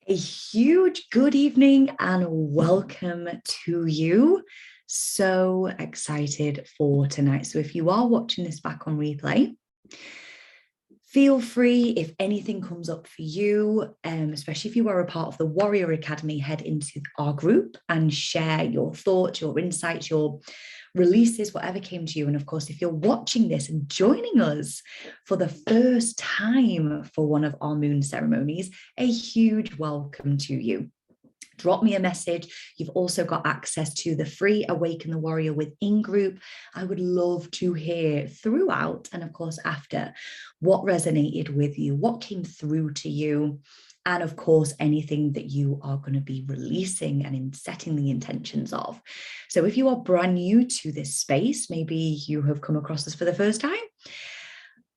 A huge good evening and welcome to you. So excited for tonight. So if you are watching this back on replay, feel free, if anything comes up for you, especially if you are a part of the Warrior Academy, head into our group and share your thoughts, your insights, your releases, whatever came to you. And of course, if you're watching this and joining us for the first time for one of our moon ceremonies, a huge welcome to you. Drop me a message. You've also got access to the free Awaken the Warrior Within group. I would love to hear throughout and of course after what resonated with you, what came through to you, and of course anything that you are going to be releasing and in setting the intentions of. So if you are brand new to this space, maybe you have come across this for the first time,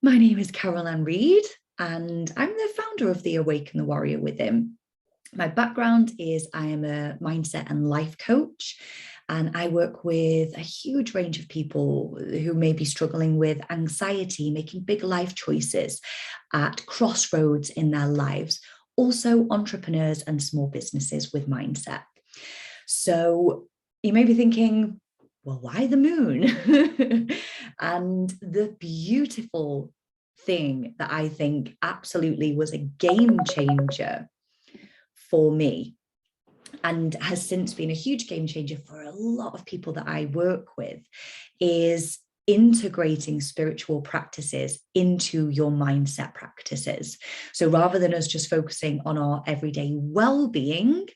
my name is Caroline Reed and I'm the founder of the Awaken the Warrior Within. My background is I am a mindset and life coach, and I work with a huge range of people who may be struggling with anxiety, making big life choices at crossroads in their lives, also entrepreneurs and small businesses with mindset. So you may be thinking, well, why the moon? And the beautiful thing that I think absolutely was a game changer for me and has since been a huge game changer for a lot of people that I work with is integrating spiritual practices into your mindset practices. So rather than us just focusing on our everyday well-being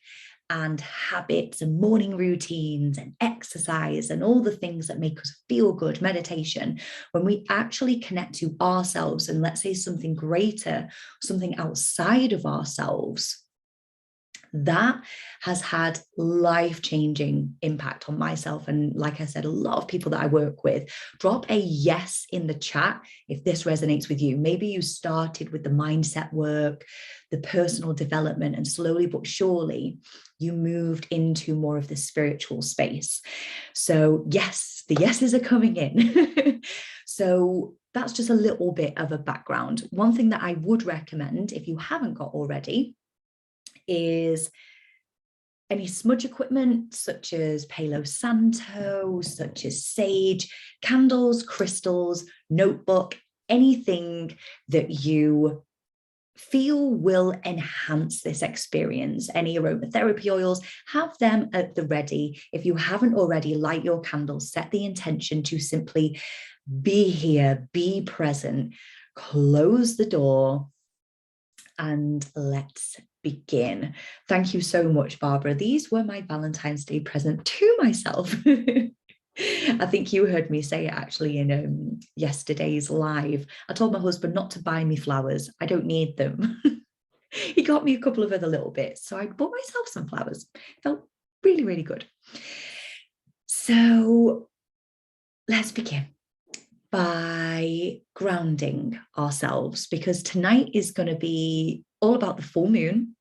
and habits and morning routines and exercise and all the things that make us feel good, meditation, when we actually connect to ourselves and let's say something greater, something outside of ourselves, that has had life-changing impact on myself. And like I said, a lot of people that I work with. Drop a yes in the chat if this resonates with you. Maybe you started with the mindset work, the personal development, and slowly but surely you moved into more of the spiritual space. So yes, the yeses are coming in. So that's just a little bit of a background. One thing that I would recommend, if you haven't got already, is any smudge equipment such as Palo Santo, such as sage, candles, crystals, notebook, anything that you feel will enhance this experience. Any aromatherapy oils, have them at the ready. If you haven't already, light your candles, set the intention to simply be here, be present, close the door, and let's begin. Thank you so much, Barbara. These were my Valentine's Day present to myself. I think you heard me say it actually in yesterday's live. I told my husband not to buy me flowers. I don't need them. He got me a couple of other little bits. So I bought myself some flowers. Felt really, really good. So let's begin by grounding ourselves, because tonight is going to be all about the full moon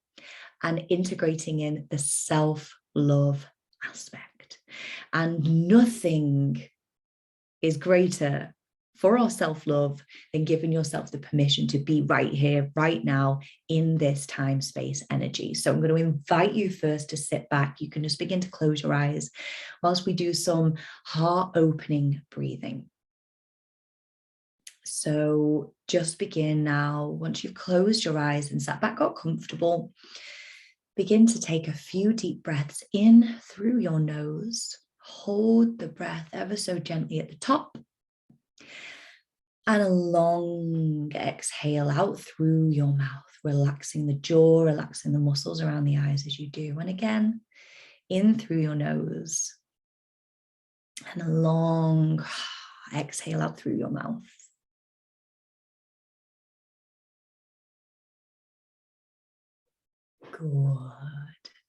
and integrating in the self-love aspect. And nothing is greater for our self-love than giving yourself the permission to be right here, right now, in this time, space, energy. So I'm going to invite you first to sit back. You can just begin to close your eyes whilst we do some heart-opening breathing. So just begin now. Once you've closed your eyes and sat back, got comfortable, begin to take a few deep breaths in through your nose. Hold the breath ever so gently at the top. And a long exhale out through your mouth, relaxing the jaw, relaxing the muscles around the eyes as you do. And again, in through your nose. And a long exhale out through your mouth. Good.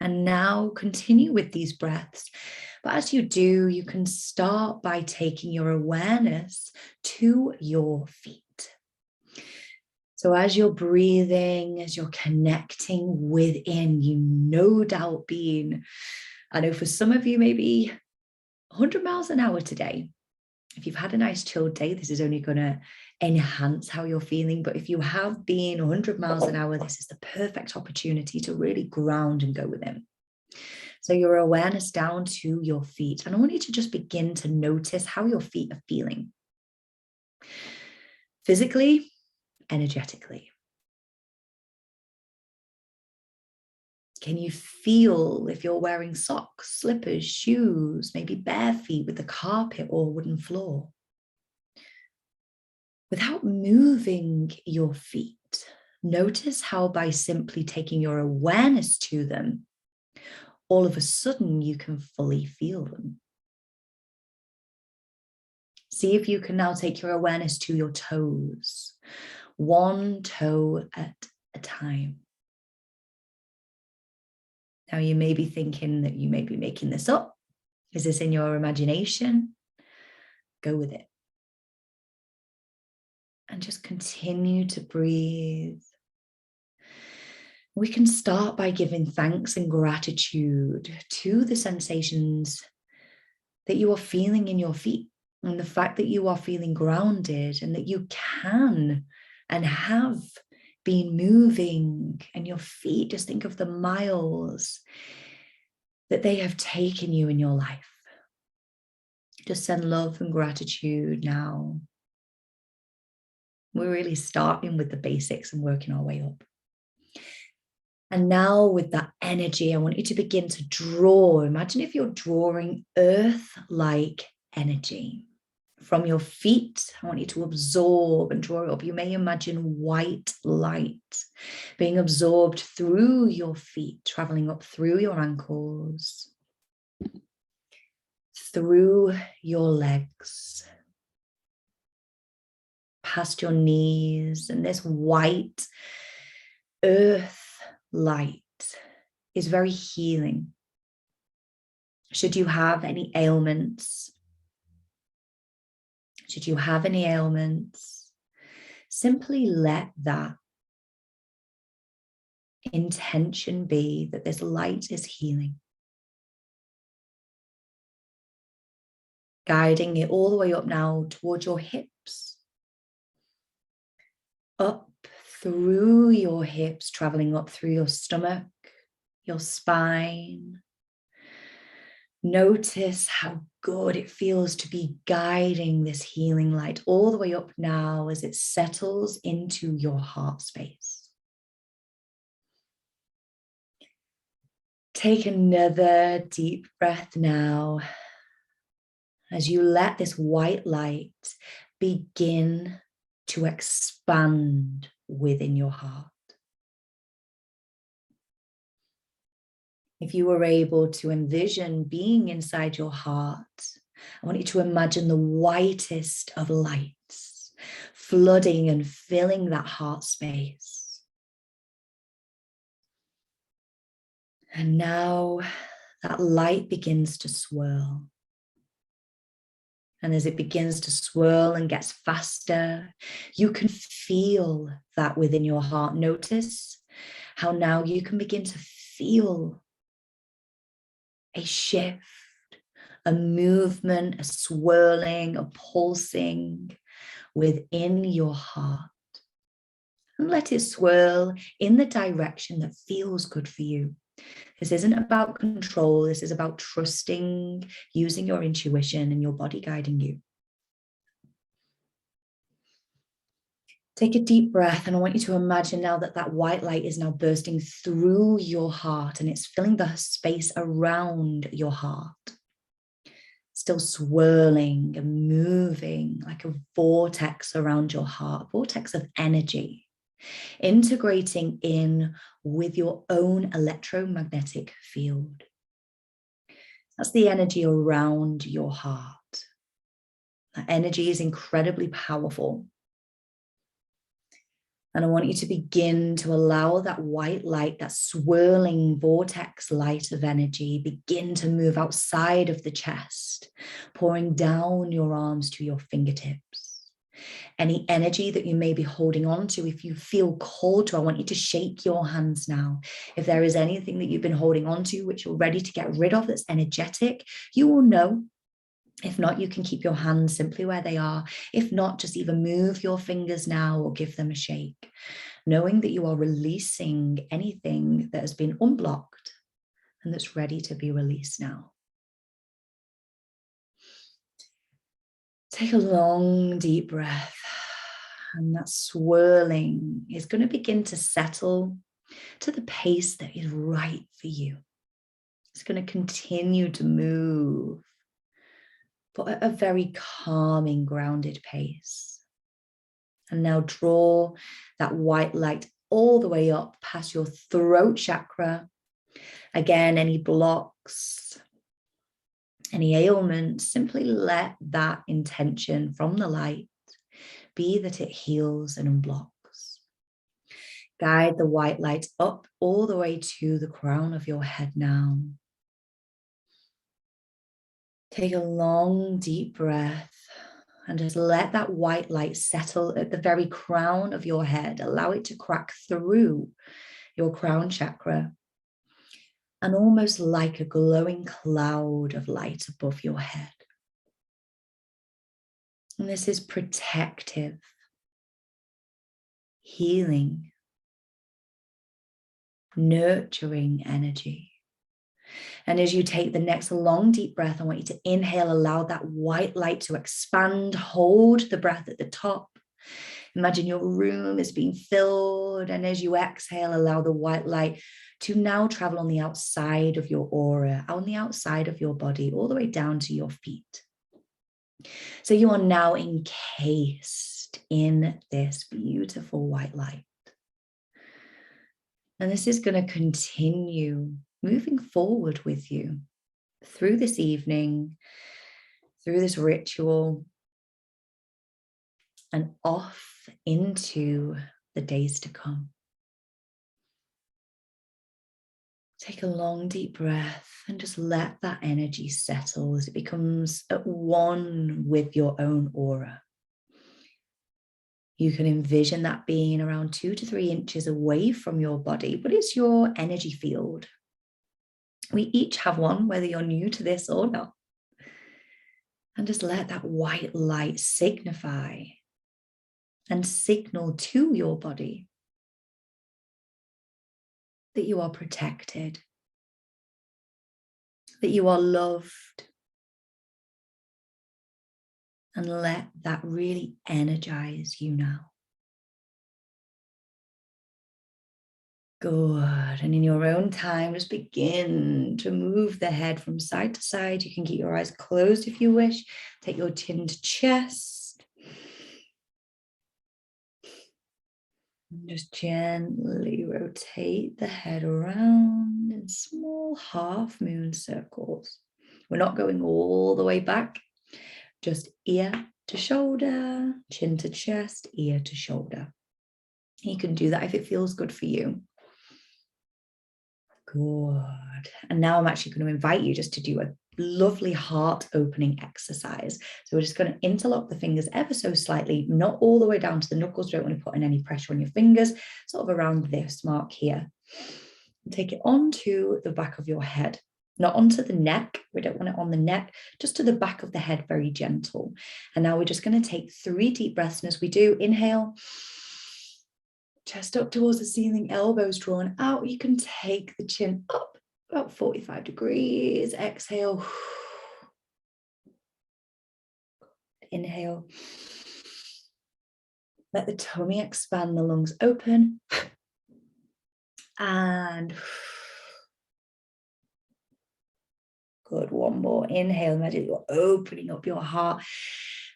And now continue with these breaths. But as you do, you can start by taking your awareness to your feet. So as you're breathing, as you're connecting within, you no doubt being, I know for some of you, maybe 100 miles an hour today. If you've had a nice chilled day, this is only going to enhance how you're feeling. But if you have been 100 miles an hour, this is the perfect opportunity to really ground and go within. So your awareness down to your feet. And I want you to just begin to notice how your feet are feeling. Physically, energetically. Can you feel if you're wearing socks, slippers, shoes, maybe bare feet with the carpet or wooden floor? Without moving your feet, notice how by simply taking your awareness to them, all of a sudden you can fully feel them. See if you can now take your awareness to your toes, one toe at a time. Now you may be thinking that you may be making this up. Is this in your imagination? Go with it. And just continue to breathe. We can start by giving thanks and gratitude to the sensations that you are feeling in your feet, and the fact that you are feeling grounded and that you can and have been moving, and your feet, just think of the miles that they have taken you in your life. Just send love and gratitude now. We're really starting with the basics and working our way up. And now with that energy, I want you to begin to draw. Imagine if you're drawing earth-like energy from your feet. I want you to absorb and draw it up. You may imagine white light being absorbed through your feet, traveling up through your ankles, through your legs, past your knees, and this white earth light is very healing. Should you have any ailments, simply let that intention be that this light is healing, guiding it all the way up now towards your hips, up through your hips, traveling up through your stomach, your spine. Notice how good it feels to be guiding this healing light all the way up now as it settles into your heart space. Take another deep breath now as you let this white light begin to expand within your heart. If you were able to envision being inside your heart, I want you to imagine the whitest of lights flooding and filling that heart space. And now that light begins to swirl. And as it begins to swirl and gets faster, you can feel that within your heart. Notice how now you can begin to feel a shift, a movement, a swirling, a pulsing within your heart. And let it swirl in the direction that feels good for you. This isn't about control. This is about trusting, using your intuition and your body guiding you. Take a deep breath, and I want you to imagine now that that white light is now bursting through your heart and it's filling the space around your heart. Still swirling and moving like a vortex around your heart, vortex of energy, integrating in with your own electromagnetic field. That's the energy around your heart. That energy is incredibly powerful. And I want you to begin to allow that white light, that swirling vortex light of energy, begin to move outside of the chest, pouring down your arms to your fingertips. Any energy that you may be holding on to, if you feel called to, I want you to shake your hands now. If there is anything that you've been holding on to, which you're ready to get rid of, that's energetic, you will know If not, you can keep your hands simply where they are. If not, just even move your fingers now or give them a shake, knowing that you are releasing anything that has been unblocked and that's ready to be released now. Take a long, deep breath, and that swirling is going to begin to settle to the pace that is right for you. It's going to continue to move, but at a very calming, grounded pace. And now draw that white light all the way up past your throat chakra. Again, any blocks, any ailments, simply let that intention from the light be that it heals and unblocks. Guide the white light up all the way to the crown of your head now. Take a long, deep breath and just let that white light settle at the very crown of your head. Allow it to crack through your crown chakra and almost like a glowing cloud of light above your head. And this is protective, healing, nurturing energy. And as you take the next long, deep breath, I want you to inhale, allow that white light to expand, hold the breath at the top. Imagine your room is being filled. And as you exhale, allow the white light to now travel on the outside of your aura, on the outside of your body, all the way down to your feet. So you are now encased in this beautiful white light. And this is going to continue moving forward with you through this evening, through this ritual, and off into the days to come. Take a long, deep breath and just let that energy settle as it becomes at one with your own aura. You can envision that being around 2 to 3 inches away from your body, but it's your energy field. We each have one, whether you're new to this or not. And just let that white light signify and signal to your body that you are protected, that you are loved. And let that really energize you now. Good. And in your own time, just begin to move the head from side to side. You can keep your eyes closed if you wish. Take your chin to chest. And just gently rotate the head around in small half moon circles. We're not going all the way back, just ear to shoulder, chin to chest, ear to shoulder. You can do that if it feels good for you. Good. And now I'm actually going to invite you just to do a lovely heart opening exercise. So we're just going to interlock the fingers ever so slightly, not all the way down to the knuckles. Don't want to put in any pressure on your fingers, sort of around this mark here. And take it onto the back of your head, not onto the neck. We don't want it on the neck, just to the back of the head, very gentle. And now we're just going to take 3 deep breaths. And as we do, inhale. Chest up towards the ceiling, elbows drawn out. You can take the chin up about 45 degrees. Exhale. Inhale. Let the tummy expand, the lungs open. And good. One more. Inhale. Imagine you're opening up your heart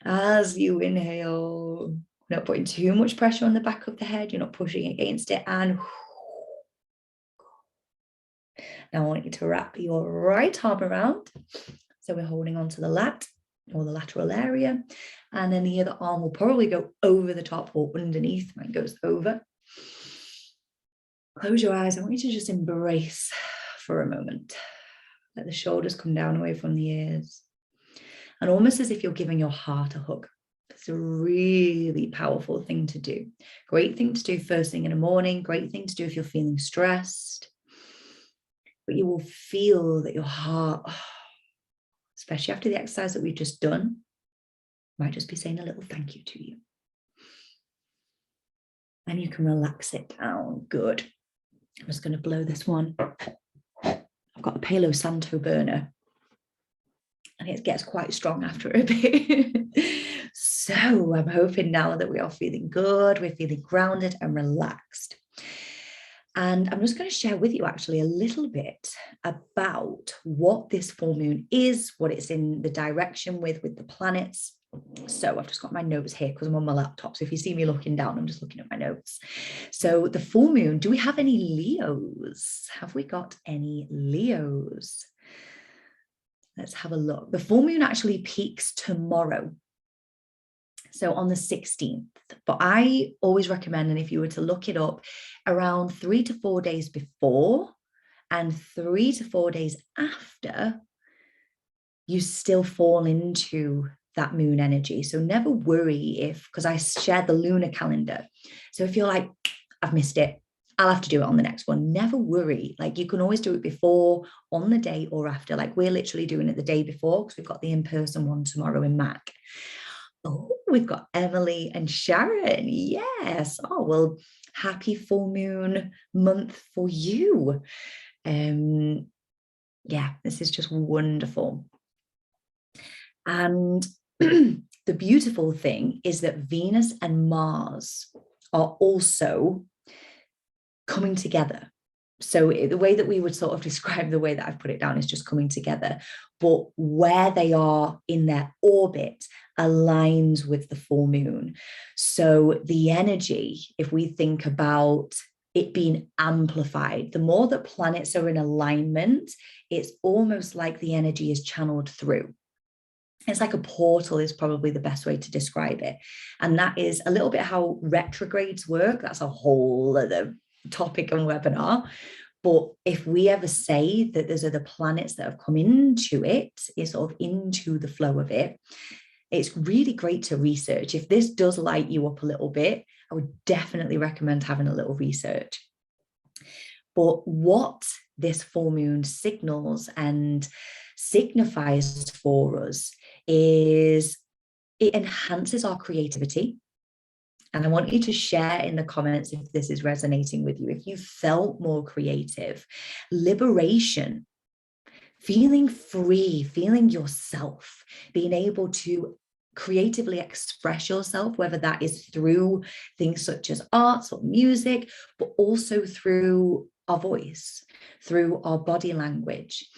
as you inhale. Not putting too much pressure on the back of the head. You're not pushing against it. And now I want you to wrap your right arm around. So we're holding on to the lat or the lateral area. And then the other arm will probably go over the top or underneath. Mine goes over. Close your eyes. I want you to just embrace for a moment. Let the shoulders come down away from the ears. And almost as if you're giving your heart a hug. It's a really powerful thing to do. Great thing to do first thing in the morning. Great thing to do if you're feeling stressed. But you will feel that your heart is especially after the exercise that we've just done, might just be saying a little thank you to you. And you can relax it down. Good. I'm just going to blow this one. I've got a Palo Santo burner, and it gets quite strong after a bit. So I'm hoping now that we are feeling good, we're feeling grounded and relaxed. And I'm just going to share with you actually a little bit about what this full moon is, what it's in the direction with the planets. So I've just got my notes here because I'm on my laptop. So if you see me looking down, I'm just looking at my notes. So the full moon, do we have any Leos? Have we got any Leos? Let's have a look. The full moon actually peaks tomorrow. So on the 16th, but I always recommend, and if you were to look it up, around 3 to 4 days before and 3 to 4 days after, you still fall into that moon energy. So never worry because I share the lunar calendar. So if you're like, I've missed it, I'll have to do it on the next one. Never worry. Like you can always do it before, on the day or after. Like we're literally doing it the day before because we've got the in-person one tomorrow in Mac. Oh, we've got Emily and Sharon. Yes. Oh, well, happy full moon month for you. Yeah, this is just wonderful. And the beautiful thing is that Venus and Mars are also coming together. So the way that we would sort of describe the way that I've put it down is just coming together. But where they are in their orbit aligns with the full moon. So the energy, if we think about it being amplified, the more that planets are in alignment, it's almost like the energy is channeled through. It's like a portal is probably the best way to describe it. And that is a little bit how retrogrades work. That's a whole other topic and webinar. But if we ever say that there's other planets that have come into it, is sort of into the flow of it, it's really great to research. If this does light you up a little bit, I would definitely recommend having a little research. But what this full moon signals and signifies for us is it enhances our creativity. And I want you to share in the comments if this is resonating with you, if you felt more creative, liberation, feeling free, feeling yourself, being able to creatively express yourself, whether that is through things such as arts or music, but also through our voice, through our body language.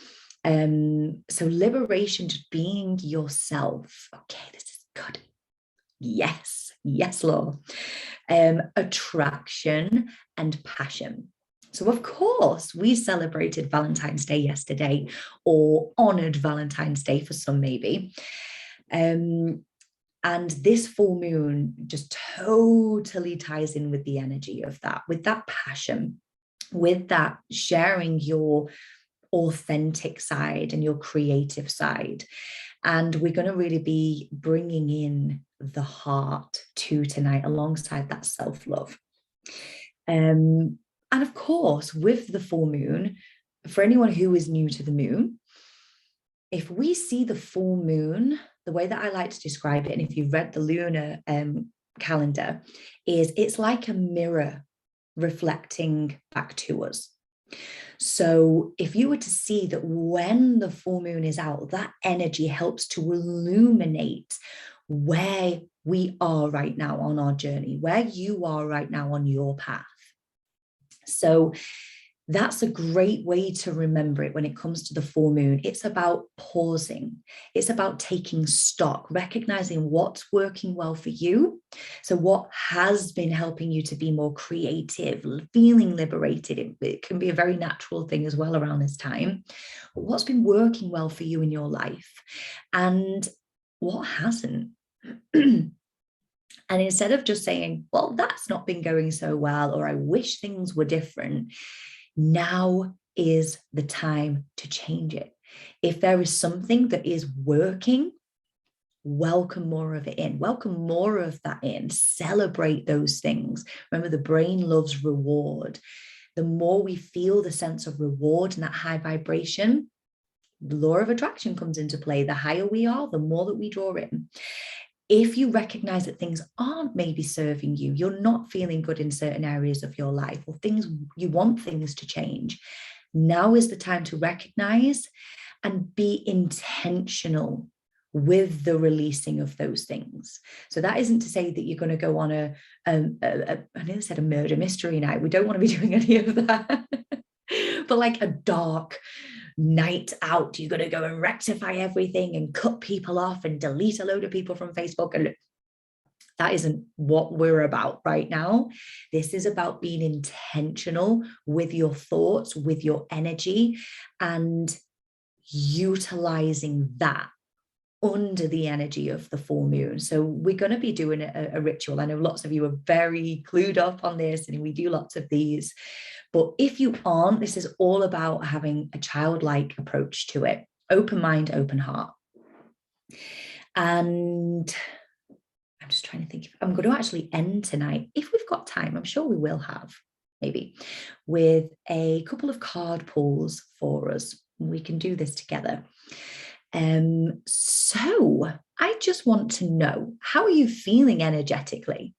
So liberation, just being yourself. Okay, this is good. Yes, Laura. Attraction and passion. So of course, we celebrated Valentine's Day yesterday, or honored Valentine's Day for some maybe. And this full moon just totally ties in with the energy of that, with that passion, with that sharing your authentic side and your creative side. And we're going to really be bringing in the heart to tonight alongside that self-love. And of course, with the full moon, for anyone who is new to the moon, if we see the full moon, the way that I like to describe it, and if you've read the lunar calendar, is it's like a mirror reflecting back to us. So if you were to see that when the full moon is out, that energy helps to illuminate where we are right now on our journey, where you are right now on your path. So that's a great way to remember it when it comes to the full moon. It's about pausing. It's about taking stock, recognizing what's working well for you. So what has been helping you to be more creative, feeling liberated. It can be a very natural thing as well around this time. But what's been working well for you in your life and what hasn't? And instead of just saying, well, that's not been going so well, or I wish things were different, now is the time to change it. If there is something that is working, welcome more of it in, welcome more of that in, celebrate those things. Remember, the brain loves reward. The more we feel the sense of reward and that high vibration, The law of attraction comes into play. The higher we are, the more that we draw in. If you recognize that things aren't maybe serving you, you're not feeling good in certain areas of your life, or things, you want things to change, now is the time to recognize and be intentional with the releasing of those things. So that isn't to say that you're going to go on I nearly said a murder mystery night. We don't want to be doing any of that. But like a dark night out, you're going to go and rectify everything and cut people off and delete a load of people from Facebook. And that isn't what we're about right now. This is about being intentional with your thoughts, with your energy, and utilizing that under the energy of the full moon. So we're going to be doing a ritual. I know lots of you are very clued up on this, and we do lots of these. But if you aren't, this is all about having a childlike approach to it. Open mind, open heart. And I'm just trying to think if I'm going to actually end tonight, if we've got time. I'm sure we will have, maybe, with a couple of card pulls for us. We can do this together. So I just want to know, how are you feeling energetically?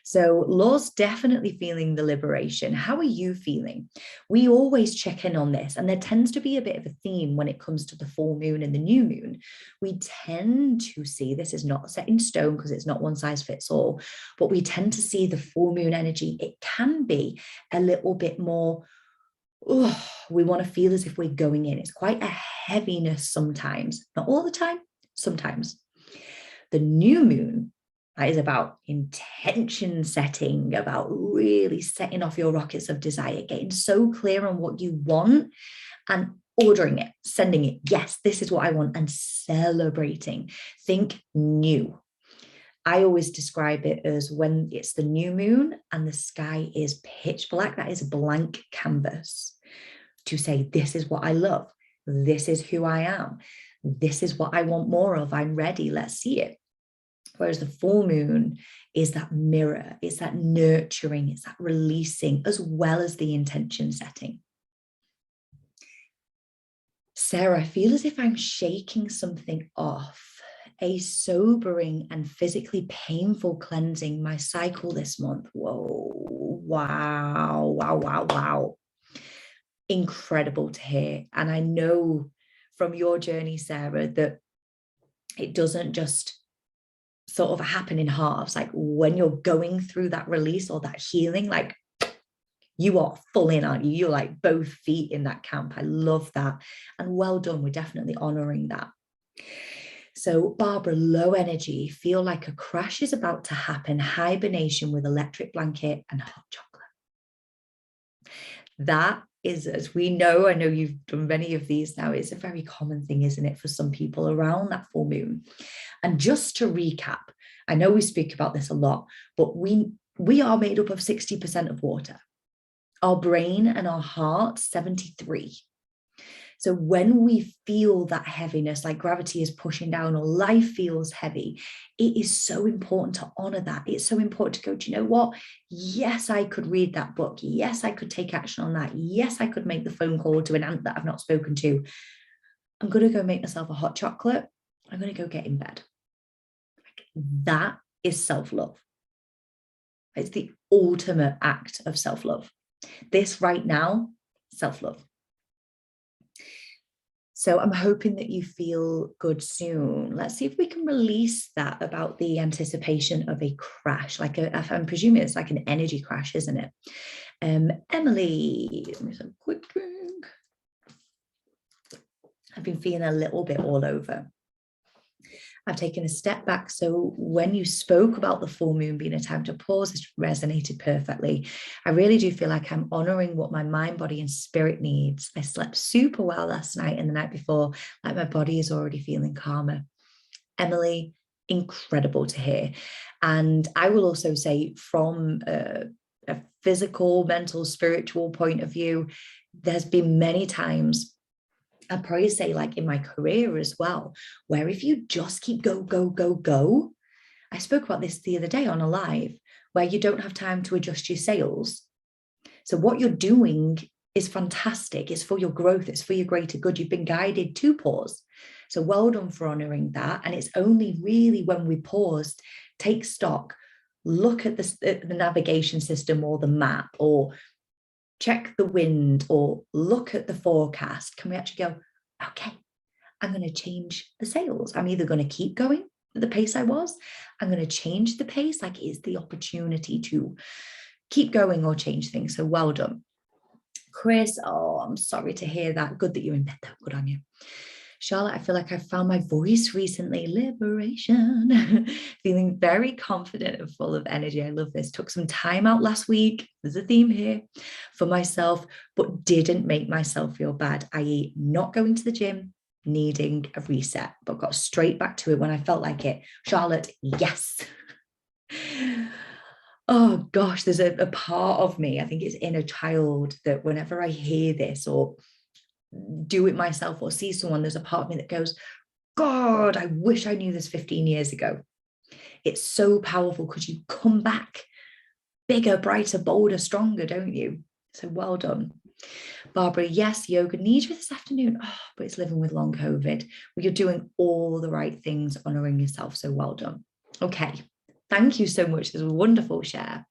So Law's definitely feeling the liberation. How are you feeling? We always check in on this, and there tends to be a bit of a theme when it comes to the full moon and the new moon. We tend to see, this is not set in stone because it's not one size fits all, but we tend to see the full moon energy. It can be a little bit more, we want to feel as if we're going in. It's quite a heaviness sometimes, not all the time, sometimes. The new moon, that is about intention setting, about really setting off your rockets of desire, getting so clear on what you want and ordering it, sending it. Yes, this is what I want, and celebrating. Think new. I always describe it as when it's the new moon and the sky is pitch black, that is a blank canvas to say, this is what I love. This is who I am. This is what I want more of. I'm ready. Let's see it. Whereas the full moon is that mirror, it's that nurturing, it's that releasing, as well as the intention setting. Sarah, I feel as if I'm shaking something off, a sobering and physically painful cleansing my cycle this month. Whoa, wow, wow, wow, wow. Incredible to hear. And I know from your journey, Sarah, that it doesn't just sort of happen in halves. Like when you're going through that release or that healing, like you are full in, aren't you? You're like both feet in that camp. I love that. And well done. We're definitely honoring that. So Barbara, low energy, feel like a crash is about to happen, hibernation with electric blanket and hot chocolate. That is, as we know, I know you've done many of these now, it's a very common thing, isn't it, for some people around that full moon. And just to recap, I know we speak about this a lot, but we are made up of 60% of water. Our brain and our heart, 73%. So when we feel that heaviness, like gravity is pushing down or life feels heavy, it is so important to honor that. It's so important to go, do you know what? Yes, I could read that book. Yes, I could take action on that. Yes, I could make the phone call to an aunt that I've not spoken to. I'm going to go make myself a hot chocolate. I'm going to go get in bed. That is self-love. It's the ultimate act of self-love. This right now, self-love. So I'm hoping that you feel good soon. Let's see if we can release that about the anticipation of a crash. Like I'm presuming it's like an energy crash, isn't it? Emily, let me have a quick drink. I've been feeling a little bit all over. I've taken a step back. So when you spoke about the full moon being a time to pause, it resonated perfectly. I really do feel like I'm honoring what my mind, body, and spirit needs. I slept super well last night and the night before, like my body is already feeling calmer. Emily, incredible to hear. And I will also say from a physical, mental, spiritual point of view, there's been many times, I'd probably say like in my career as well, where if you just keep go, go, go, go, I spoke about this the other day on a live, where you don't have time to adjust your sails. So what you're doing is fantastic. It's for your growth. It's for your greater good. You've been guided to pause. So well done for honoring that. And it's only really when we pause, take stock, look at the navigation system or the map, or check the wind, or look at the forecast, can we actually go, okay, I'm going to change the sails. I'm either going to keep going at the pace I was, I'm going to change the pace, like is the opportunity to keep going or change things. So well done. Chris, oh, I'm sorry to hear that. Good that you're in bed though. Good on you. Charlotte, I feel like I found my voice recently. Liberation. Feeling very confident and full of energy. I love this. Took some time out last week. There's a theme here for myself, but didn't make myself feel bad, i.e. not going to the gym, needing a reset, but got straight back to it when I felt like it. Charlotte, yes. Oh gosh, there's a part of me, I think it's inner child, that whenever I hear this or do it myself or see someone, there's a part of me that goes, God, I wish I knew this 15 years ago. It's so powerful because you come back bigger, brighter, bolder, stronger, don't you? So well done. Barbara, yes, yoga needs you this afternoon. Oh, but it's living with long COVID. Well, you're doing all the right things, honoring yourself. So well done. Okay. Thank you so much. This was a wonderful share.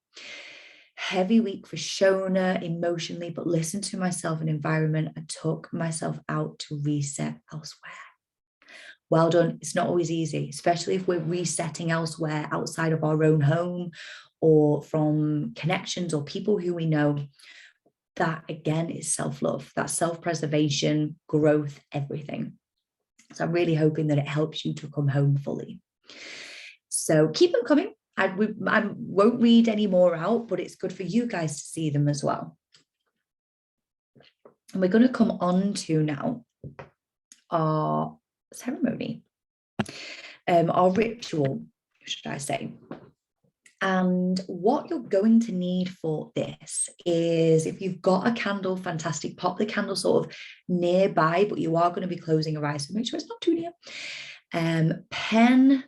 Heavy week for Shona emotionally, but listened to myself and environment. I took myself out to reset elsewhere. Well done. It's not always easy, especially if we're resetting elsewhere outside of our own home or from connections or people who we know. That again is self-love, that self-preservation, growth, everything. So I'm really hoping that it helps you to come home fully. So keep them coming. I won't read any more out, but it's good for you guys to see them as well. And we're going to come on to now our ceremony, our ritual, should I say. And what you're going to need for this is, if you've got a candle, fantastic, pop the candle sort of nearby, but you are going to be closing your eyes, so make sure it's not too near. Pen,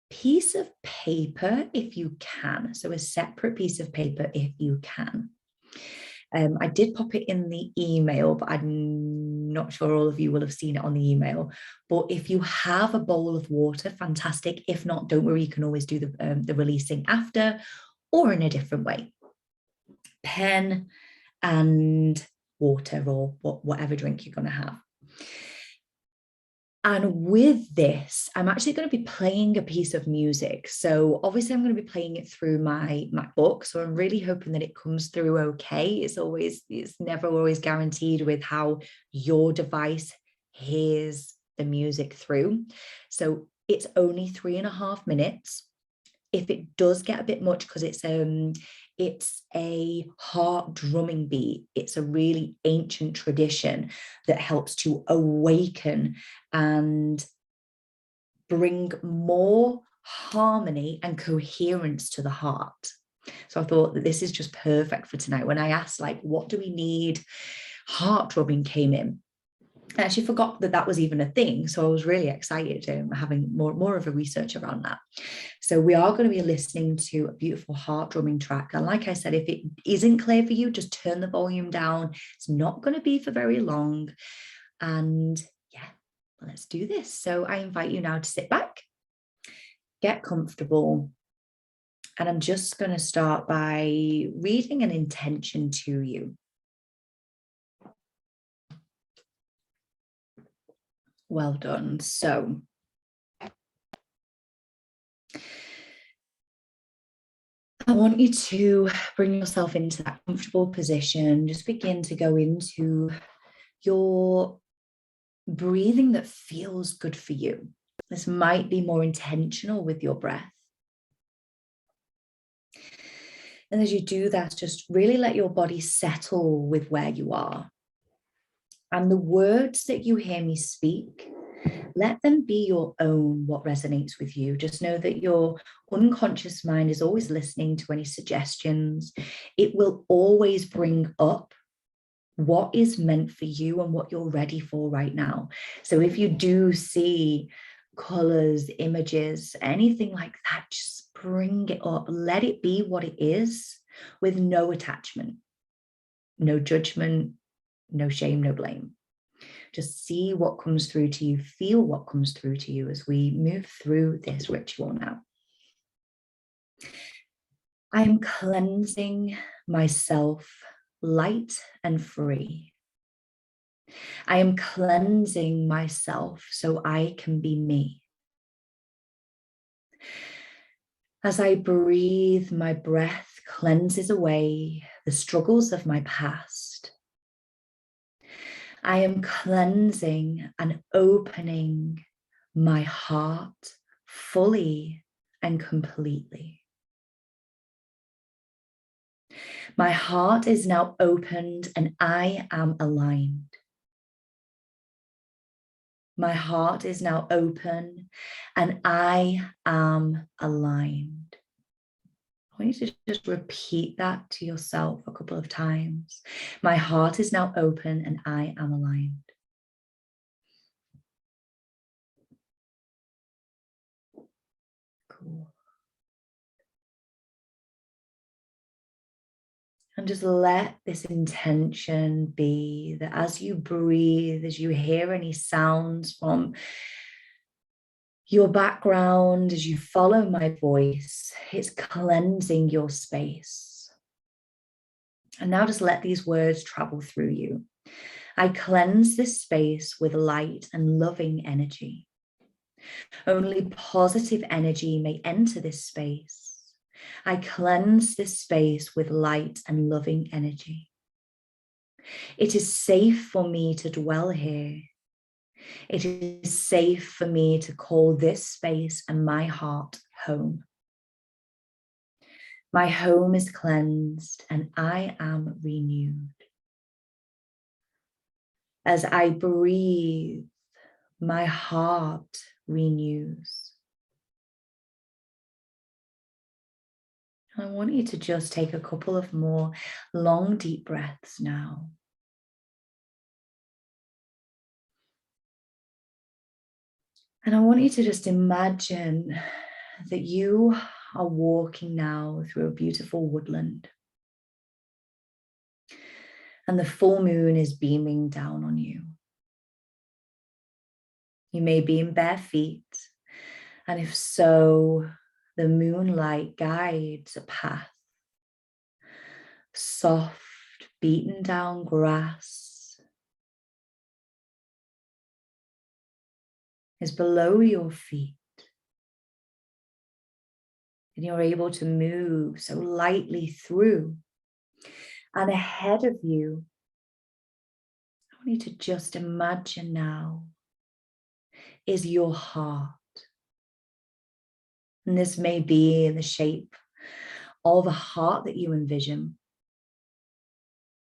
piece of paper if you can, so a separate piece of paper if you can. I did pop it in the email, but I'm not sure all of you will have seen it on the email. But if you have a bowl of water, fantastic. If not, don't worry, you can always do the releasing after or in a different way. Pen and water, or whatever drink you're going to have. And with this, I'm actually going to be playing a piece of music. So obviously I'm going to be playing it through my MacBook. So I'm really hoping that it comes through okay. It's never always guaranteed with how your device hears the music through. So it's only 3.5 minutes. If it does get a bit much, because it's a heart drumming beat, it's a really ancient tradition that helps to awaken and bring more harmony and coherence to the heart. So I thought that this is just perfect for tonight. When I asked, like, what do we need? Heart drumming came in. I actually forgot that that was even a thing. So I was really excited having more of a research around that. So we are going to be listening to a beautiful heart drumming track. And like I said, if it isn't clear for you, just turn the volume down. It's not going to be for very long. And yeah, let's do this. So I invite you now to sit back, get comfortable. And I'm just going to start by reading an intention to you. Well done. So I want you to bring yourself into that comfortable position. Just begin to go into your breathing that feels good for you. This might be more intentional with your breath. And as you do that, just really let your body settle with where you are. And the words that you hear me speak, let them be your own, what resonates with you. Just know that your unconscious mind is always listening to any suggestions. It will always bring up what is meant for you and what you're ready for right now. So if you do see colors, images, anything like that, just bring it up. Let it be what it is, with no attachment, no judgment, No shame, no blame. Just see what comes through to you, feel what comes through to you as we move through this ritual now. I am cleansing myself light and free. I am cleansing myself so I can be me. As I breathe, my breath cleanses away the struggles of my past. I am cleansing and opening my heart fully and completely. My heart is now opened and I am aligned. My heart is now open and I am aligned. I want you to just repeat that to yourself a couple of times. My heart is now open and I am aligned. Cool. And just let this intention be that as you breathe, as you hear any sounds from your background, as you follow my voice, it's cleansing your space. And now just let these words travel through you. I cleanse this space with light and loving energy. Only positive energy may enter this space. I cleanse this space with light and loving energy. It is safe for me to dwell here. It is safe for me to call this space and my heart home. My home is cleansed and I am renewed. As I breathe, my heart renews. I want you to just take a couple of more long, deep breaths now. And I want you to just imagine that you are walking now through a beautiful woodland. And the full moon is beaming down on you. You may be in bare feet, and if so, the moonlight guides a path. Soft, beaten down grass is below your feet. And you're able to move so lightly through. And ahead of you, I want you to just imagine now is your heart. And this may be in the shape of a heart that you envision.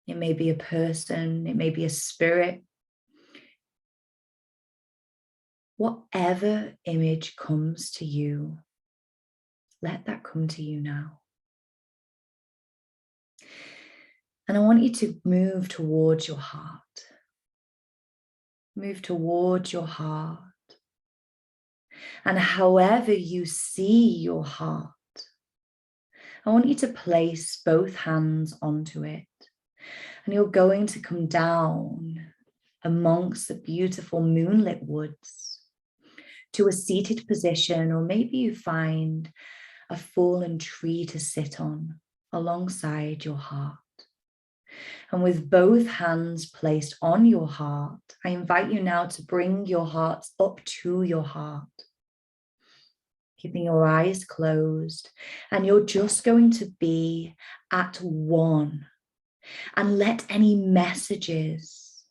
It may be a person, it may be a spirit. Whatever image comes to you, let that come to you now. And I want you to move towards your heart. Move towards your heart. And however you see your heart, I want you to place both hands onto it. And you're going to come down amongst the beautiful moonlit woods to a seated position, or maybe you find a fallen tree to sit on alongside your heart. And with both hands placed on your heart, I invite you now to bring your heart up to your heart, keeping your eyes closed, and you're just going to be at one. And let any messages,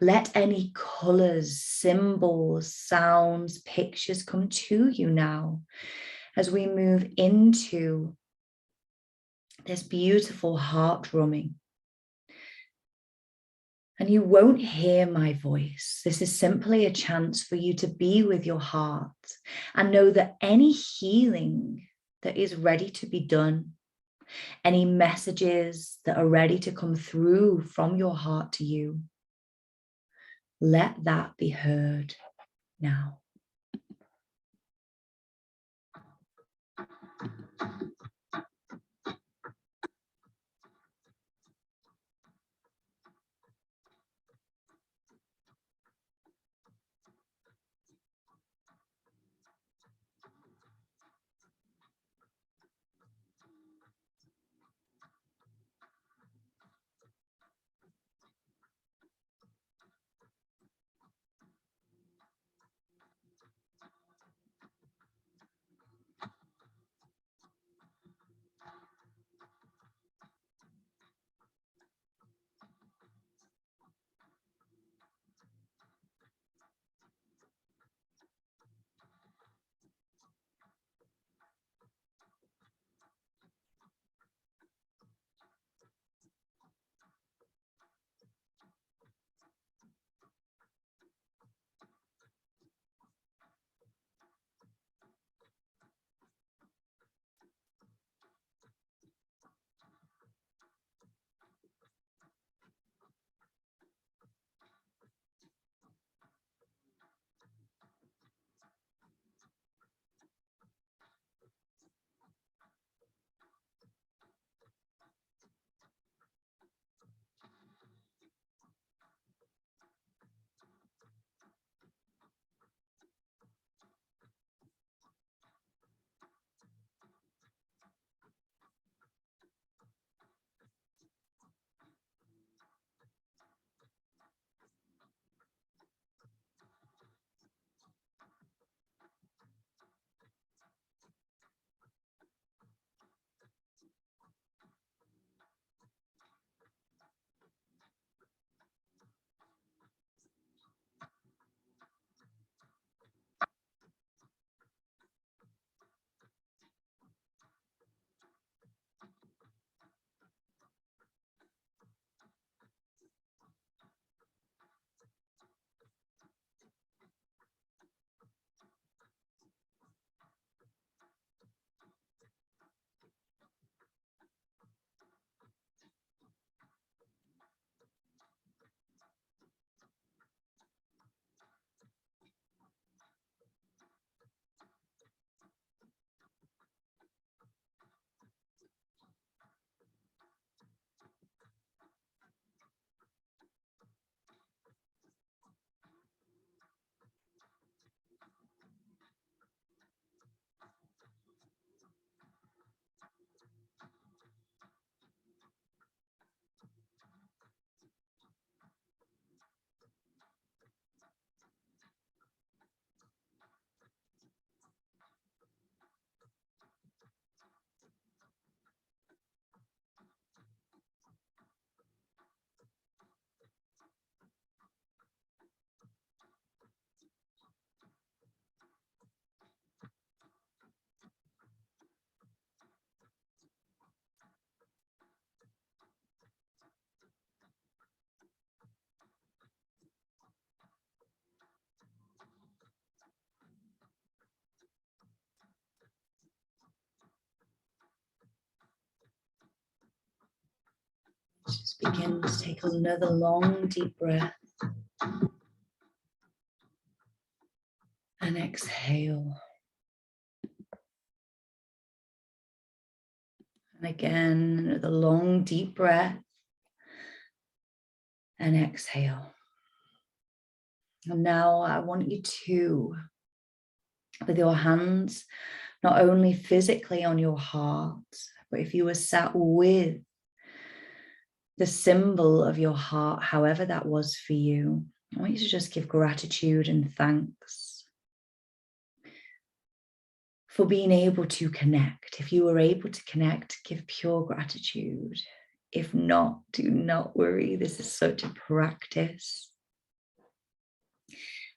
let any colors, symbols, sounds, pictures come to you now as we move into this beautiful heart drumming. And you won't hear my voice. This is simply a chance for you to be with your heart and know that any healing that is ready to be done, any messages that are ready to come through from your heart to you, let that be heard now. Just begin to take another long, deep breath. And exhale. And again, another long, deep breath. And exhale. And now I want you to, with your hands, not only physically on your heart, but if you were sat with the symbol of your heart, however that was for you, I want you to just give gratitude and thanks for being able to connect. If you were able to connect, give pure gratitude. If not, do not worry. This is such a practice.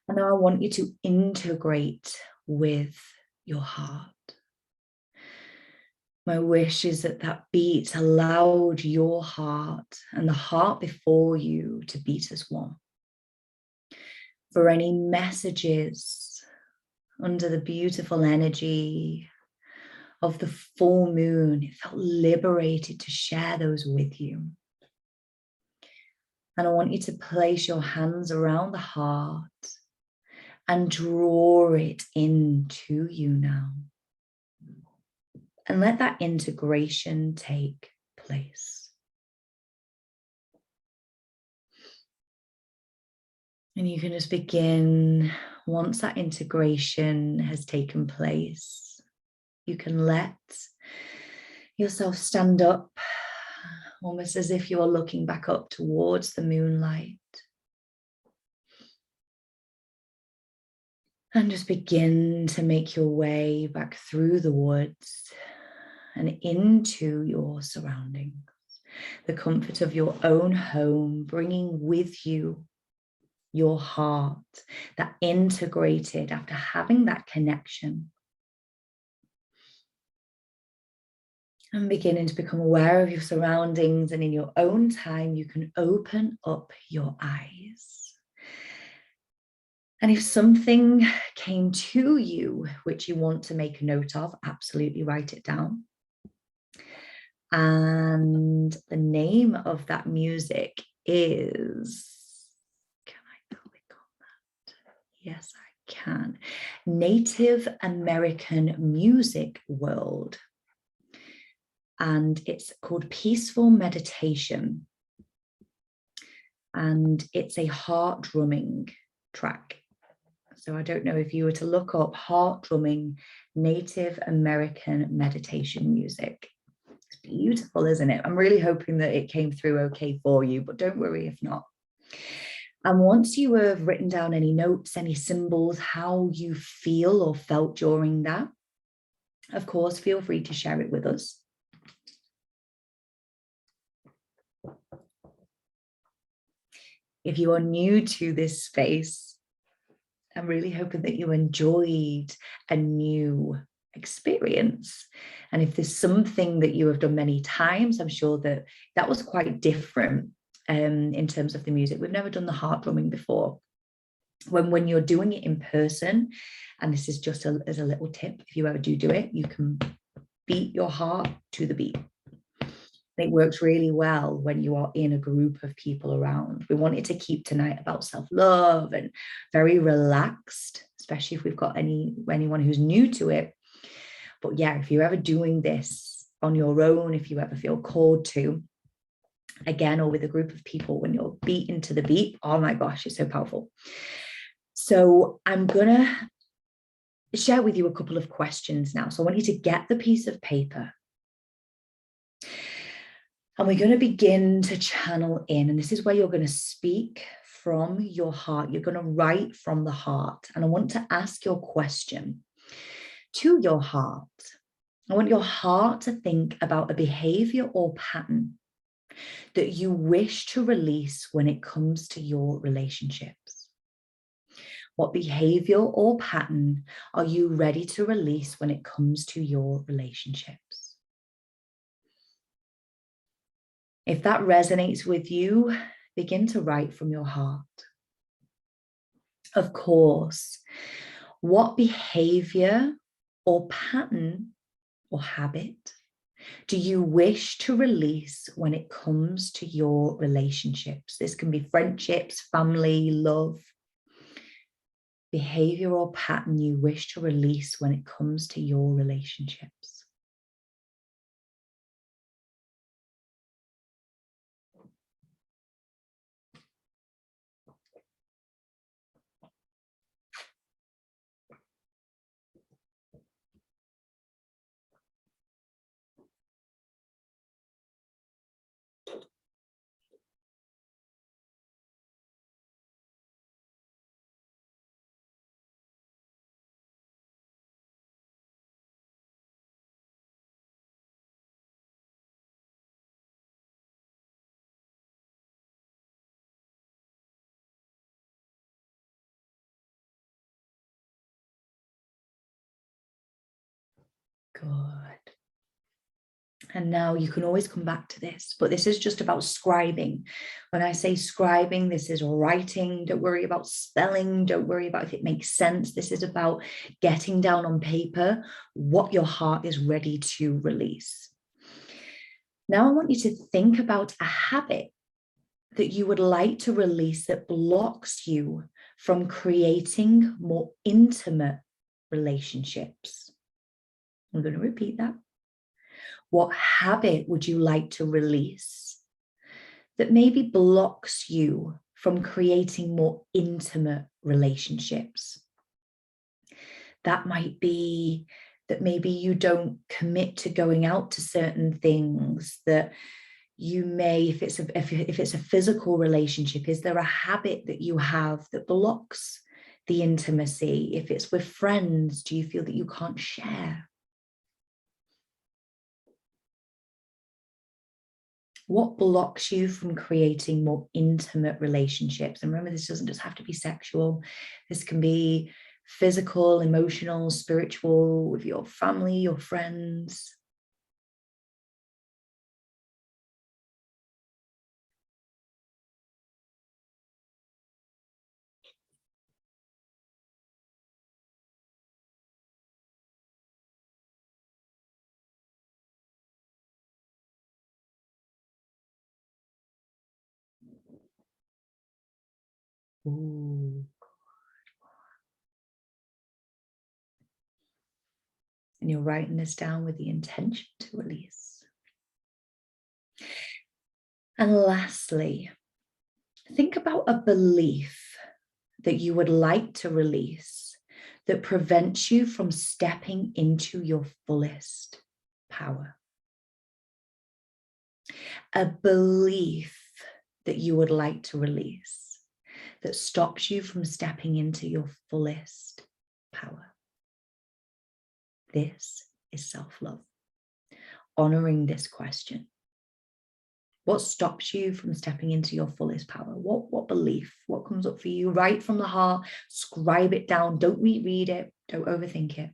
And now I want you to integrate with your heart. My wish is that that beat allowed your heart and the heart before you to beat as one. For any messages under the beautiful energy of the full moon, it felt liberated to share those with you. And I want you to place your hands around the heart and draw it into you now. And let that integration take place. And you can just begin, once that integration has taken place, you can let yourself stand up, almost as if you are looking back up towards the moonlight. And just begin to make your way back through the woods and into your surroundings, the comfort of your own home, bringing with you your heart that integrated after having that connection. And beginning to become aware of your surroundings, and in your own time, you can open up your eyes. And if something came to you which you want to make a note of, absolutely write it down. And the name of that music is, can I click on that? Yes, I can. Native American Music World. And it's called Peaceful Meditation. And it's a heart drumming track. So I don't know if you were to look up heart drumming Native American meditation music. It's beautiful, isn't it? I'm really hoping that it came through okay for you, but don't worry if not. And once you have written down any notes, any symbols, how you feel or felt during that, of course, feel free to share it with us. If you are new to this space, I'm really hoping that you enjoyed a new experience. And if there's something that you have done many times, I'm sure that that was quite different in terms of the music. We've never done the heart drumming before. When you're doing it in person, and this is just as a little tip, if you ever do it, you can beat your heart to the beat. It works really well when you are in a group of people around. We wanted to keep tonight about self-love and very relaxed, especially if we've got anyone who's new to it. But yeah, if you're ever doing this on your own, if you ever feel called to, again, or with a group of people, when you're beating to the beat, oh my gosh, it's so powerful. So I'm gonna share with you a couple of questions now. So I want you to get the piece of paper. And we're going to begin to channel in. And this is where you're going to speak from your heart. You're going to write from the heart. And I want to ask your question to your heart. I want your heart to think about a behavior or pattern that you wish to release when it comes to your relationships. What behavior or pattern are you ready to release when it comes to your relationships? If that resonates with you, begin to write from your heart. Of course, what behavior or pattern or habit do you wish to release when it comes to your relationships? This can be friendships, family, love. Behavior or pattern you wish to release when it comes to your relationships. Good. And now you can always come back to this, but this is just about scribing. When I say scribing, this is writing. Don't worry about spelling. Don't worry about if it makes sense. This is about getting down on paper what your heart is ready to release. Now I want you to think about a habit that you would like to release that blocks you from creating more intimate relationships. I'm going to repeat that. What habit would you like to release that maybe blocks you from creating more intimate relationships? That might be that maybe you don't commit to going out to certain things, that you may, if it's a physical relationship, is there a habit that you have that blocks the intimacy? If it's with friends, do you feel that you can't share? What blocks you from creating more intimate relationships? And remember, this doesn't just have to be sexual. This can be physical, emotional, spiritual, with your family, your friends. Ooh. And you're writing this down with the intention to release. And lastly, think about a belief that you would like to release that prevents you from stepping into your fullest power. A belief that you would like to release that stops you from stepping into your fullest power. This is self-love. Honoring this question. What stops you from stepping into your fullest power? What belief? What comes up for you? Right from the heart, scribe it down. Don't reread it. Don't overthink it.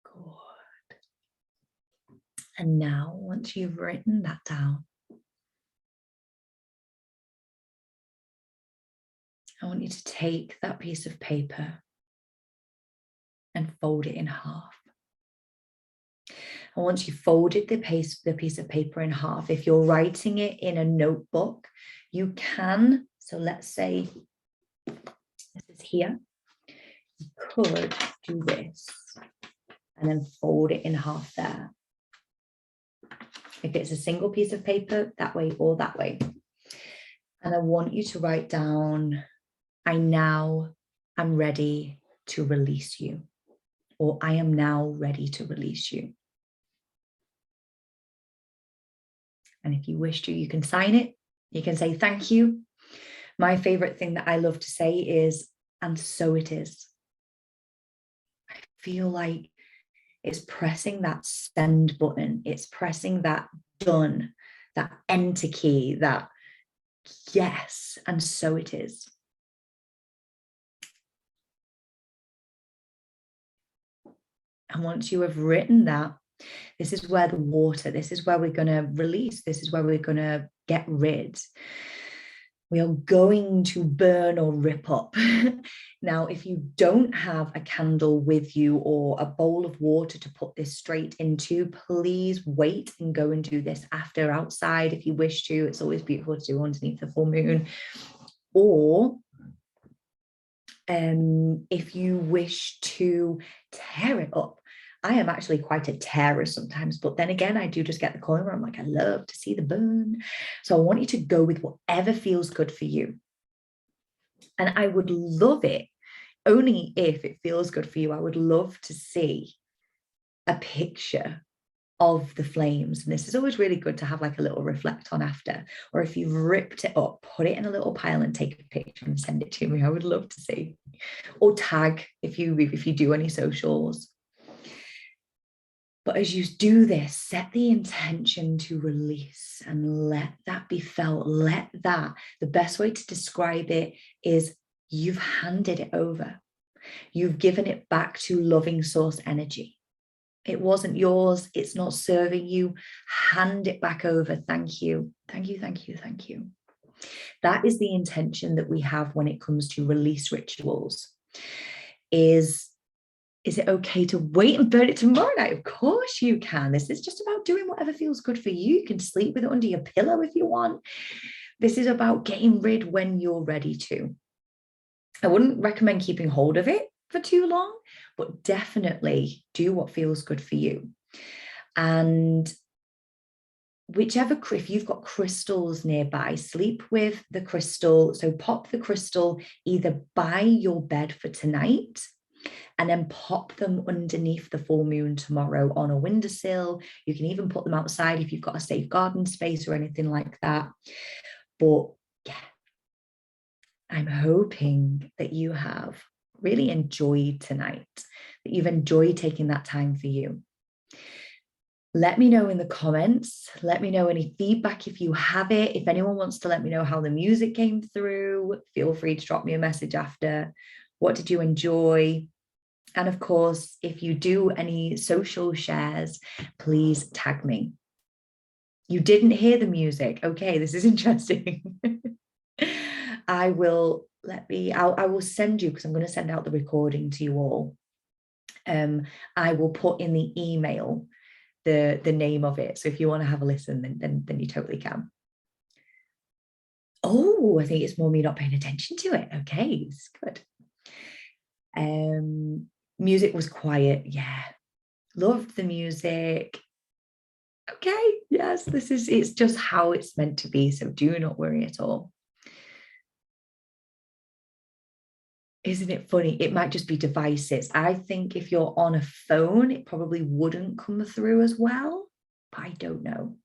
Good. And now, once you've written that down, I want you to take that piece of paper and fold it in half. And once you've folded the piece of paper in half, if you're writing it in a notebook, you can, so let's say this is here, you could do this and then fold it in half there. If it's a single piece of paper, that way or that way. And I want you to write down, I now am ready to release you, or I am now ready to release you. And if you wish to, you can sign it. You can say thank you. My favorite thing that I love to say is, and so it is. I feel like it's pressing that send button. It's pressing that done, that enter key, that yes, and so it is. And once you have written that, this is where the water, this is where we're going to release, this is where we're going to get rid. We are going to burn or rip up. Now, if you don't have a candle with you or a bowl of water to put this straight into, please wait and go and do this after outside if you wish to. It's always beautiful to do underneath the full moon. Or if you wish to tear it up. I am actually quite a tearer sometimes, but then again, I do just get the calling where I'm like, I love to see the burn. So I want you to go with whatever feels good for you. And I would love it, only if it feels good for you, I would love to see a picture of the flames. And this is always really good to have like a little reflect on after, or if you've ripped it up, put it in a little pile and take a picture and send it to me. I would love to see, or tag if you do any socials. But as you do this, set the intention to release and let that be felt. Let that, the best way to describe it is you've handed it over. You've given it back to loving source energy. It wasn't yours. It's not serving you. Hand it back over. Thank you. Thank you. Thank you. Thank you. That is the intention that we have when it comes to release rituals. Is it okay to wait and burn it tomorrow night? Of course you can. This is just about doing whatever feels good for you. You can sleep with it under your pillow if you want. This is about getting rid when you're ready to. I wouldn't recommend keeping hold of it for too long, but definitely do what feels good for you. And if you've got crystals nearby, sleep with the crystal. So pop the crystal either by your bed for tonight, and then pop them underneath the full moon tomorrow on a windowsill. You can even put them outside if you've got a safe garden space or anything like that. But yeah, I'm hoping that you have really enjoyed tonight, that you've enjoyed taking that time for you. Let me know in the comments. Let me know any feedback if you have it. If anyone wants to let me know how the music came through, feel free to drop me a message after. What did you enjoy? And of course, if you do any social shares, please tag me. You didn't hear the music. Okay, this is interesting. I will send you, because I'm going to send out the recording to you all. I will put in the email the name of it. So if you want to have a listen, then you totally can. Oh, I think it's more me not paying attention to it. Okay, it's good. Music was quiet. Yeah. Loved the music. Okay. Yes, it's just how it's meant to be. So do not worry at all. Isn't it funny? It might just be devices. I think if you're on a phone, it probably wouldn't come through as well, but I don't know.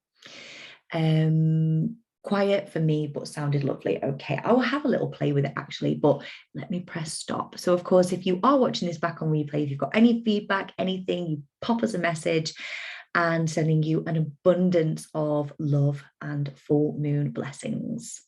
Quiet for me, but sounded lovely. Okay, I will have a little play with it actually, but let me press stop. So of course, if you are watching this back on replay, if you've got any feedback, anything, you pop us a message, and sending you an abundance of love and full moon blessings.